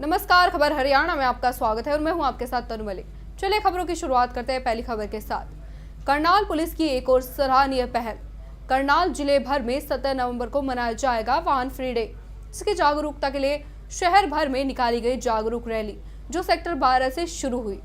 नमस्कार, खबर हरियाणा में आपका स्वागत है और मैं हूं आपके साथ तनु मलिक। चलिए खबरों की शुरुआत करते हैं पहली खबर के साथ। करनाल पुलिस की एक और सराहनीय पहल। करनाल जिले भर में 17 नवंबर को मनाया जाएगा वाहन फ्री डे। इसकी जागरूकता के लिए शहर भर में निकाली गई जागरूक रैली जो सेक्टर 12 से शुरू हुई।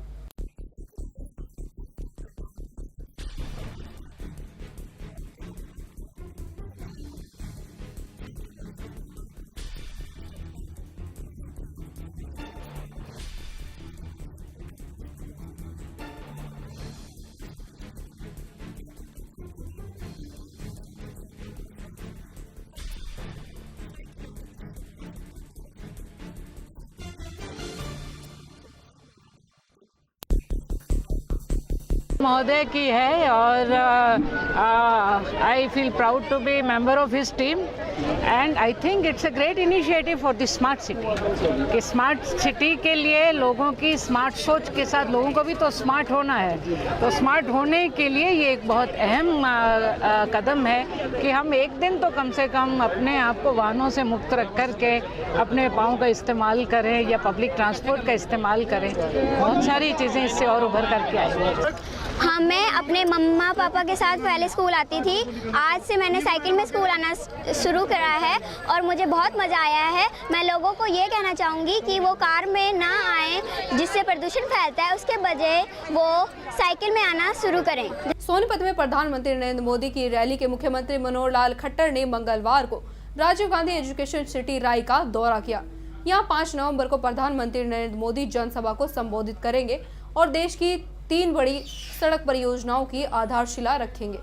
महोदय की है और I feel proud to be member of his team and I think it's a great initiative for the smart city कि स्मार्ट सिटी के लिए लोगों की स्मार्ट सोच के साथ लोगों को भी तो स्मार्ट होना है। तो स्मार्ट होने के लिए ये एक बहुत अहम कदम है कि हम एक दिन तो कम से कम अपने आप को वाहनों से मुक्त रख करके अपने पाँव का इस्तेमाल करें या पब्लिक ट्रांसपोर्ट का इस्तेमाल करें। बहुत सारी चीज़ें इससे और उभर करके आई। हाँ, मैं अपने मम्मा पापा के साथ पहले स्कूल आती थी। आज से मैंने साइकिल में स्कूल आना शुरू करा है और मुझे बहुत मज़ा आया है। मैं लोगों को ये कहना चाहूँगी कि वो कार में ना आएँ जिससे प्रदूषण फैलता है, उसके बजाय वो साइकिल में आना शुरू करें। सोनीपत में प्रधानमंत्री नरेंद्र मोदी की रैली के मुख्यमंत्री मनोहर लाल खट्टर ने मंगलवार को राजीव गांधी एजुकेशन सिटी राय का दौरा किया। यहाँ 5 नवंबर को प्रधानमंत्री नरेंद्र मोदी जनसभा को संबोधित करेंगे और देश की 3 बड़ी सड़क परियोजनाओं की आधारशिला रखेंगे।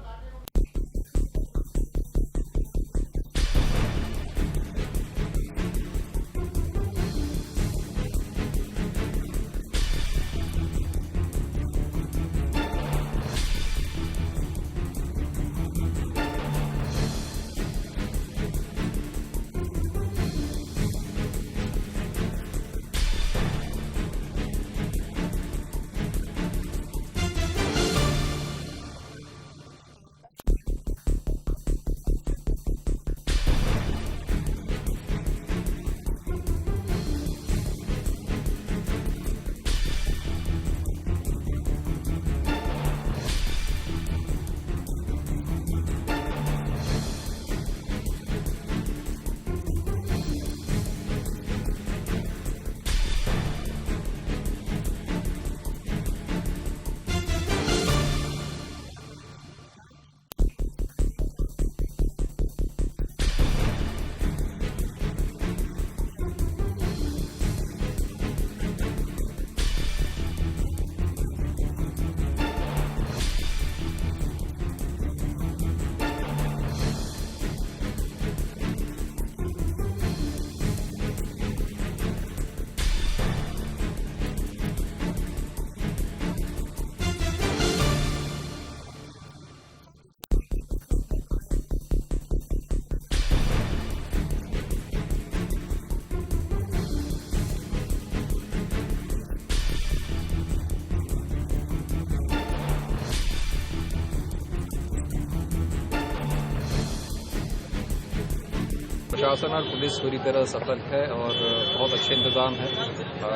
प्रशासन और पुलिस पूरी तरह सतर्क है और बहुत अच्छे इंतजाम है।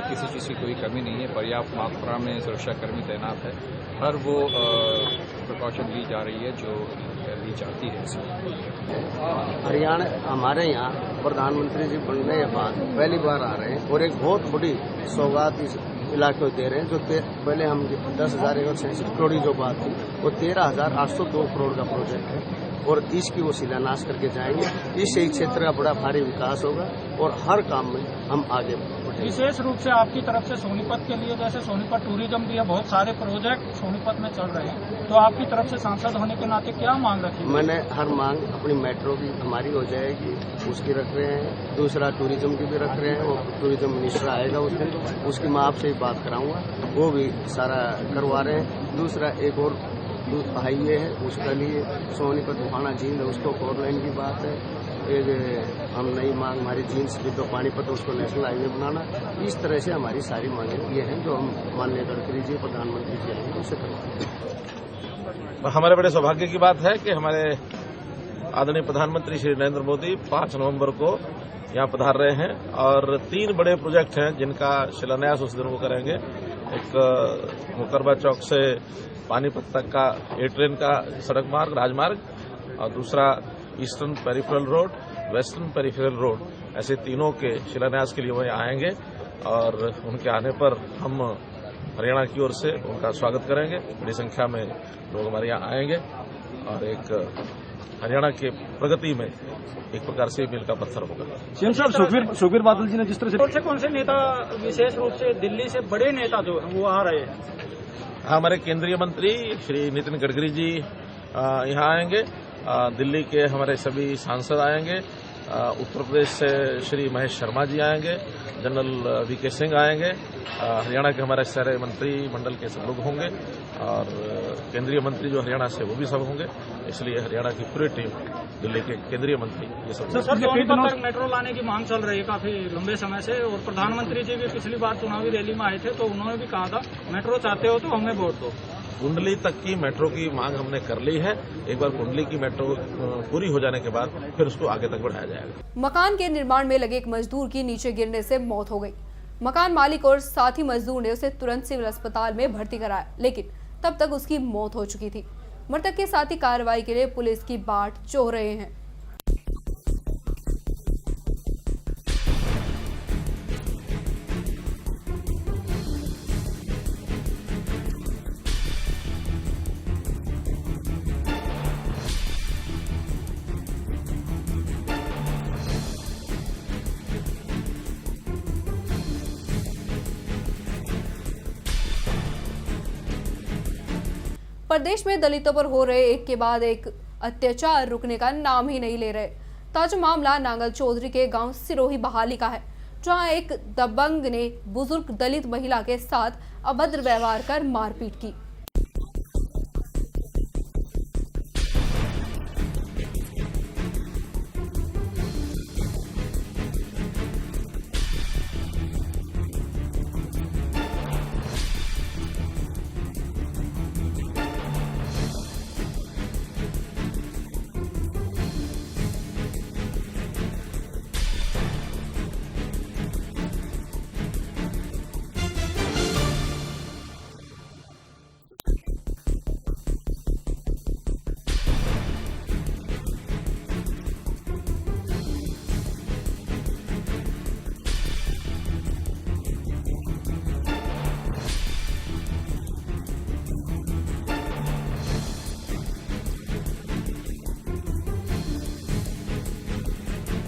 किसी चीज़ की कोई कमी नहीं है। पर्याप्त मात्रा में सुरक्षाकर्मी तैनात है। हर वो प्रिकॉशन ली जा रही है जो ली जाती है। हरियाणा हमारे यहाँ प्रधानमंत्री जी बनने के बाद पहली बार आ रहे हैं और एक बहुत बड़ी सौगात इस इलाके को दे रहे हैं। जो पहले हम 10,166 करोड़ की जो बात थी वो 13,802 करोड़ का प्रोजेक्ट है और इसकी वो शिलान्यास करके जाएंगे। इससे ही क्षेत्र का बड़ा भारी विकास होगा और हर काम में हम आगे बढ़ेंगे। विशेष रूप से आपकी तरफ से सोनीपत के लिए, जैसे सोनीपत टूरिज्म भी है, बहुत सारे प्रोजेक्ट सोनीपत में चल रहे हैं, तो आपकी तरफ से सांसद होने के नाते क्या मांग रखी? मैंने हर मांग अपनी मेट्रो की हमारी हो जाएगी उसकी रख रहे हैं। दूसरा टूरिज्म की भी रख रहे हैं। वो टूरिज्म मिनिस्टर आएगा उस दिन, उसकी मैं आपसे ही बात कराऊंगा, वो भी सारा करवा रहे हैं। दूसरा एक और हाईवे है, उसके लिए सोनीपत गोहाना झील है, उसको 4 लाइन की बात है। एक हम नई मांग हमारी झील से तो पानीपत उसको नेशनल हाईवे बनाना। इस तरह से हमारी सारी मांगें ये हैं जो हम माननीय गडकरी जी प्रधानमंत्री जी आएंगे उससे करवाएंगे। हमारे बड़े सौभाग्य की बात है कि हमारे आदरणीय प्रधानमंत्री श्री नरेंद्र मोदी 5 नवंबर को यहाँ पधार रहे हैं और 3 बड़े प्रोजेक्ट हैं जिनका शिलान्यास उस दिन वो करेंगे। एक मुकरबा चौक से पानीपत तक का ए ट्रेन का सड़क मार्ग राजमार्ग और दूसरा eastern peripheral road, western peripheral road, ऐसे तीनों के शिलान्यास के लिए वह आएंगे और उनके आने पर हम हरियाणा की ओर से उनका स्वागत करेंगे। बड़ी संख्या में लोग हमारे यहाँ आएंगे और एक हरियाणा के प्रगति में एक प्रकार से मील का पत्थर होगा। सीएम साहब, सुखबीर बादल जी ने जिस तरह से कौन से नेता विशेष रूप से दिल्ली से बड़े नेता जो वो आ रहे हैं? हमारे केंद्रीय मंत्री श्री नितिन गडकरी जी यहाँ आएंगे। दिल्ली के हमारे सभी सांसद आएंगे। उत्तर प्रदेश से श्री महेश शर्मा जी आएंगे। जनरल वीके सिंह आएंगे। हरियाणा के हमारे सारे मंत्री मंडल के सब लोग होंगे और केंद्रीय मंत्री जो हरियाणा से वो भी सब होंगे। इसलिए हरियाणा की पूरी टीम, दिल्ली के केंद्रीय मंत्री, ये सब। सर, सोनीपत तक मेट्रो लाने की मांग चल रही है काफी लंबे समय से और प्रधानमंत्री जी भी पिछली बार चुनावी रैली में आए थे तो उन्होंने भी कहा था मेट्रो चाहते हो तो हमें वोट दो। कुंडली तक की मेट्रो की मांग हमने कर ली है। एक बार कुंडली की मेट्रो पूरी हो जाने के बाद फिर उसको आगे तक बढ़ाया जाएगा। मकान के निर्माण में लगे एक मजदूर की नीचे गिरने से मौत हो गई। मकान मालिक और साथी मजदूर ने उसे तुरंत सिविल अस्पताल में भर्ती कराया, लेकिन तब तक उसकी मौत हो चुकी थी। मृतक के साथी कार्रवाई के लिए पुलिस की बाट जोह रहे हैं। प्रदेश में दलितों पर हो रहे एक के बाद एक अत्याचार रुकने का नाम ही नहीं ले रहे। ताजा मामला नांगल चौधरी के गांव सिरोही बहाली का है, जहां एक दबंग ने बुजुर्ग दलित महिला के साथ अभद्र व्यवहार कर मारपीट की।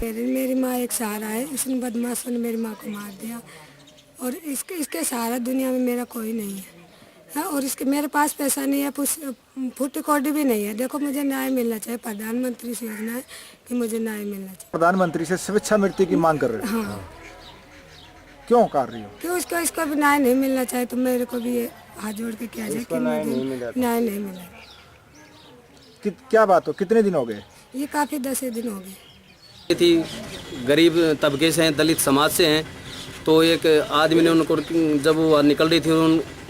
मेरी माँ एक सहारा है। इसने बदमाशों ने मेरी माँ को मार दिया और इसके सहारा दुनिया में मेरा कोई नहीं है। हाँ, और इसके मेरे पास पैसा नहीं है, फुट कौड़ी भी नहीं है। देखो, मुझे न्याय मिलना चाहिए। प्रधानमंत्री से योजना है कि मुझे न्याय मिलना चाहिए। प्रधानमंत्री से स्वेच्छामृत्यु की मांग कर रहे हो? हाँ। क्यों कर रही हो? क्यों इसको भी न्याय नहीं मिलना चाहिए, तो मेरे को भी ये हाथ जोड़ के किया जाए कि न्याय नहीं मिला। क्या बात हो, कितने दिन हो गए? ये काफ़ी 10 दिन हो गए। थी गरीब तबके से हैं, दलित समाज से हैं, तो एक आदमी ने उनको जब वो निकल रही थी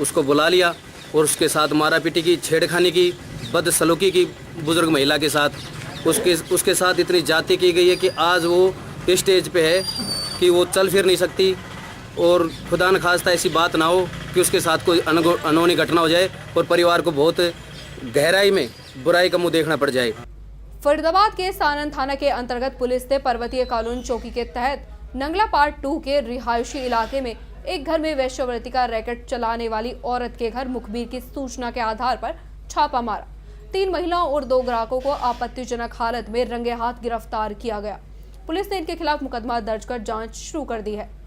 उसको बुला लिया और उसके साथ मारा पीटी की, छेड़खानी की, बदसलूकी की बुजुर्ग महिला के साथ। उसके साथ इतनी जाति की गई है कि आज वो स्टेज पे है कि वो चल फिर नहीं सकती और खुदा न खास्ता ऐसी बात ना हो कि उसके साथ कोई अनहोनी घटना हो जाए और परिवार को बहुत गहराई में बुराई का मुँह देखना पड़ जाए। फरीदाबाद के सानन थाना के अंतर्गत पुलिस ने पर्वतीय कॉलोनी चौकी के तहत नंगला पार्ट 2 के रिहायशी इलाके में एक घर में वेश्यावृत्ति का रैकेट चलाने वाली औरत के घर मुखबिर की सूचना के आधार पर छापा मारा। 3 महिलाओं और 2 ग्राहकों को आपत्तिजनक हालत में रंगे हाथ गिरफ्तार किया गया। पुलिस ने इनके खिलाफ मुकदमा दर्ज कर जांच शुरू कर दी है।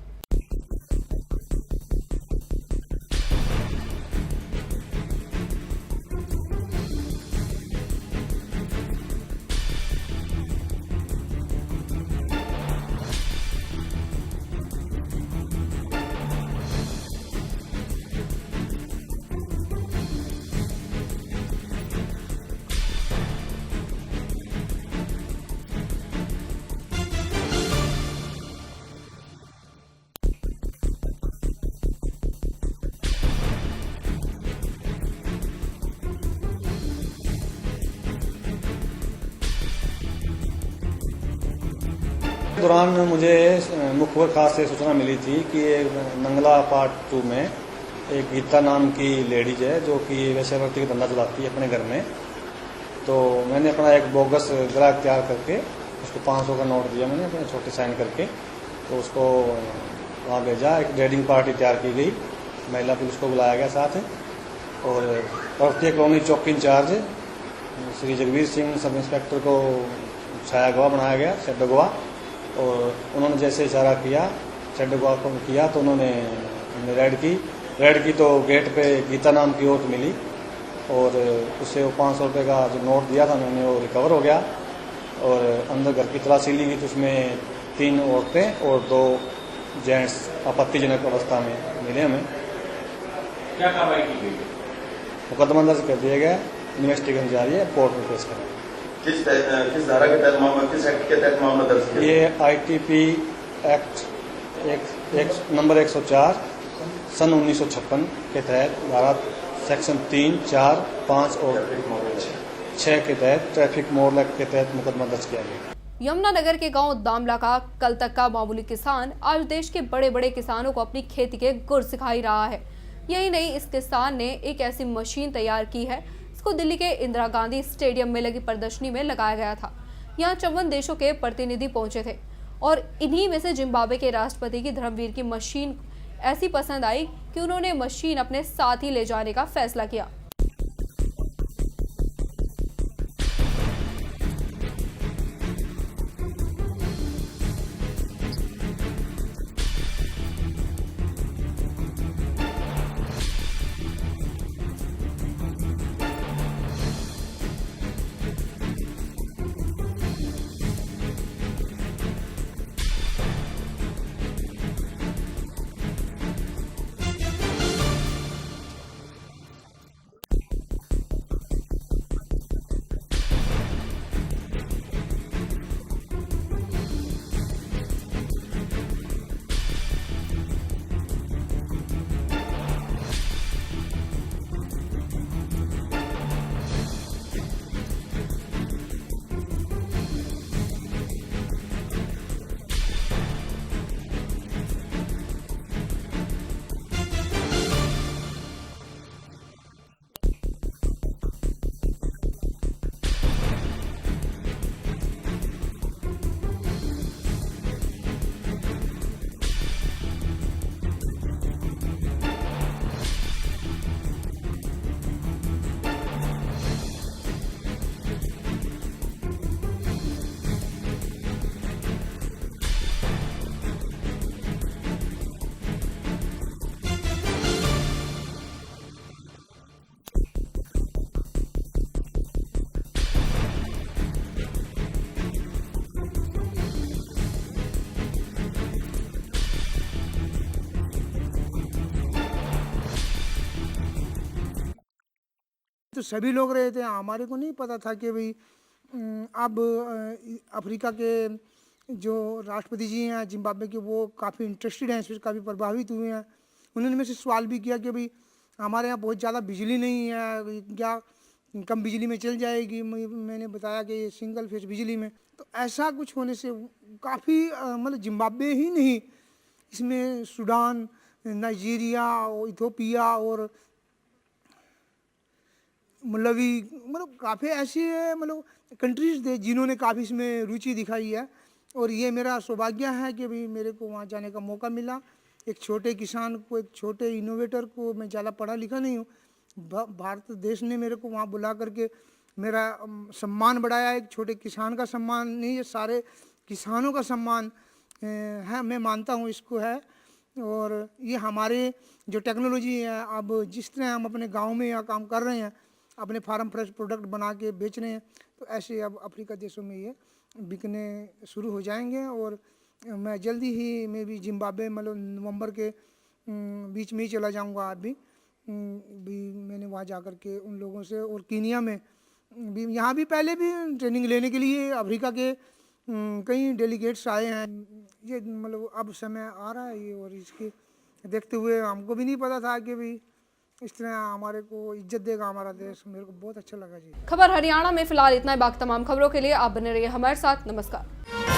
दौरान मुझे मुखबर खास से सूचना मिली थी कि नंगला पार्ट 2 में एक गीता नाम की लेडीज है जो कि वेश्यावृत्ति का धंधा चलाती है अपने घर में। तो मैंने अपना एक बोगस ग्राहक तैयार करके उसको 500 का नोट दिया मैंने अपने छोटे साइन करके, तो उसको वहाँ भेजा। एक रेडिंग पार्टी तैयार की गई, महिला पुलिस को बुलाया गया साथ, और पर्वतीय कॉलोनी चौकी in charge Shri Jagveer Singh sub inspector को छाया गवाह बनाया गया, शेड गवाह। और उन्होंने जैसे इशारा किया शेड गवाह को किया तो उन्होंने रेड की तो गेट पे गीता नाम की औरत मिली, और उससे वो 500 रुपये का जो नोट दिया था मैंने वो रिकवर हो गया। और अंदर घर की तलाशी ली गई तो उसमें 3 औरतें और 2 जेंट्स आपत्तिजनक अवस्था में मिले हमें। क्या कार्रवाई की गई? मुकदमा दर्ज कर दिया गया, इन्वेस्टिगेशन जारी है, कोर्ट में पेश करेंगे। किस धारा के तहत मामला, किस एक्ट के तहत मामला दर्ज किया? ये ITP एक्ट नंबर 104 सन 1956 के तहत धारा सेक्शन 3, 4, 5 और 6 के तहत ट्रैफिक मोर एक्ट के तहत मुकदमा दर्ज किया गया। यमुनानगर के गांव दामला का कल तक का मामूली किसान आज देश के बड़े बड़े किसानों को अपनी खेती के गुर सिखा रहा है। यही नहीं, इस किसान ने एक ऐसी मशीन तैयार की है, इसको दिल्ली के इंदिरा गांधी स्टेडियम में लगी प्रदर्शनी में लगाया गया था। यहाँ 54 देशों के प्रतिनिधि पहुंचे थे और इन्हीं में से जिम्बाब्वे के राष्ट्रपति की धर्मवीर की मशीन ऐसी पसंद आई कि उन्होंने मशीन अपने साथ ही ले जाने का फैसला किया। तो सभी लोग रहे थे, हमारे को नहीं पता था कि भाई अब अफ्रीका के जो राष्ट्रपति जी हैं जिम्बाब्वे के, वो काफ़ी इंटरेस्टेड हैं, इस पर काफ़ी प्रभावित हुए हैं। उन्होंने मेरे से सवाल भी किया कि भाई हमारे यहाँ बहुत ज़्यादा बिजली नहीं है, क्या कम बिजली में चल जाएगी? मैंने बताया कि सिंगल फेज बिजली में। तो ऐसा कुछ होने से काफ़ी मतलब जिम्बाब्वे ही नहीं, इसमें सूडान, नाइजीरिया, इथियोपिया और मलवी, मतलब काफ़ी ऐसे मतलब कंट्रीज़ थे जिन्होंने काफ़ी इसमें रुचि दिखाई है। और ये मेरा सौभाग्य है कि भाई मेरे को वहाँ जाने का मौका मिला। एक छोटे किसान को, एक छोटे इनोवेटर को, मैं ज़्यादा पढ़ा लिखा नहीं हूँ, भारत देश ने मेरे को वहाँ बुला करके मेरा सम्मान बढ़ाया। एक छोटे किसान का सम्मान नहीं, ये सारे किसानों का सम्मान है, मैं मानता हूँ इसको है। और ये हमारे जो टेक्नोलॉजी है, अब जिस तरह हम अपने गाँव में यहाँ काम कर रहे हैं, अपने फार्म फ्रेश प्रोडक्ट बना के बेच रहे हैं, तो ऐसे अब अफ्रीका देशों में ये बिकने शुरू हो जाएंगे। और मैं जल्दी ही मैं भी जिम्बाब्वे मतलब नवंबर के बीच में ही चला जाऊंगा। आज भी मैंने वहाँ जा कर के उन लोगों से, और कीनिया में भी, यहाँ भी पहले भी ट्रेनिंग लेने के लिए अफ्रीका के कई डेलीगेट्स आए हैं। ये मतलब अब समय आ रहा है ये, और इसके देखते हुए हमको भी नहीं पता था कि भाई इस तरह हमारे को इज्जत देगा हमारा देश। मेरे को बहुत अच्छा लगा जी। खबर हरियाणा में फिलहाल इतना ही। बाकी तमाम खबरों के लिए आप बने रहिए हमारे साथ। नमस्कार।